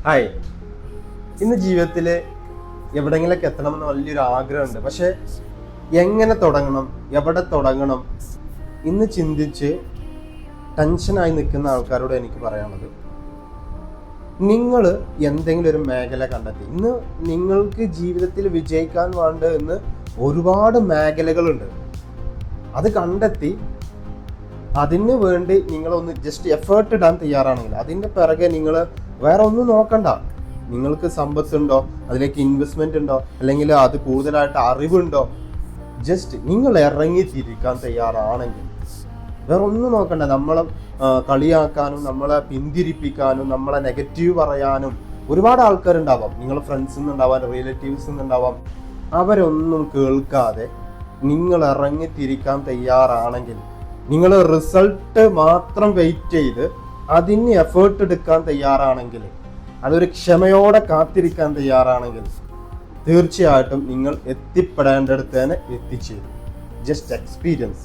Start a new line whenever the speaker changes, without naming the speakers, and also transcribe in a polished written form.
Hi. ഇന്ന് ജീവിതത്തിൽ എവിടെയെങ്കിലൊക്കെ എത്തണമെന്ന് വലിയൊരു ആഗ്രഹമുണ്ട്. പക്ഷെ എങ്ങനെ തുടങ്ങണം, എവിടെ തുടങ്ങണം ഇന്ന് ചിന്തിച്ച് ടെൻഷനായി നിൽക്കുന്ന ആൾക്കാരോട് എനിക്ക് പറയാനുള്ളത്, നിങ്ങൾ എന്തെങ്കിലും ഒരു മേഖല കണ്ടെത്തി. ഇന്ന് നിങ്ങൾക്ക് ജീവിതത്തിൽ വിജയിക്കാൻ വേണ്ട എന്ന് ഒരുപാട് മേഖലകളുണ്ട്. അത് കണ്ടെത്തി അതിന് വേണ്ടി നിങ്ങളൊന്ന് ജസ്റ്റ് എഫേർട്ട് ഇടാൻ തയ്യാറാണെങ്കിൽ അതിൻ്റെ പിറകെ നിങ്ങൾ വേറെ ഒന്നും നോക്കണ്ട. നിങ്ങൾക്ക് സമ്പത്തുണ്ടോ, അതിലേക്ക് ഇൻവെസ്റ്റ്മെന്റ് ഉണ്ടോ, അല്ലെങ്കിൽ അത് കൂടുതലായിട്ട് അറിവുണ്ടോ, ജസ്റ്റ് നിങ്ങൾ ഇറങ്ങി തിരിക്കാൻ തയ്യാറാണെങ്കിൽ വേറെ ഒന്നും നോക്കണ്ട. നമ്മളെ കളിയാക്കാനും നമ്മളെ പിന്തിരിപ്പിക്കാനും നമ്മളെ നെഗറ്റീവ് പറയാനും ഒരുപാട് ആൾക്കാരുണ്ടാവാം. നിങ്ങളെ ഫ്രണ്ട്സിൽ നിന്നുണ്ടാവാം, റിലേറ്റീവ്സിൽ നിന്നുണ്ടാവാം. അവരൊന്നും കേൾക്കാതെ നിങ്ങൾ ഇറങ്ങി തിരിക്കാൻ തയ്യാറാണെങ്കിൽ, നിങ്ങൾ റിസൾട്ട് മാത്രം വെയിറ്റ് ചെയ്ത് അതിന് എഫേർട്ട് എടുക്കാൻ തയ്യാറാണെങ്കിൽ, അതൊരു ക്ഷമയോടെ കാത്തിരിക്കാൻ തയ്യാറാണെങ്കിൽ തീർച്ചയായിട്ടും നിങ്ങൾ എത്തിപ്പെടേണ്ടടുത്ത് തന്നെ എത്തിച്ചേരും. Just experience.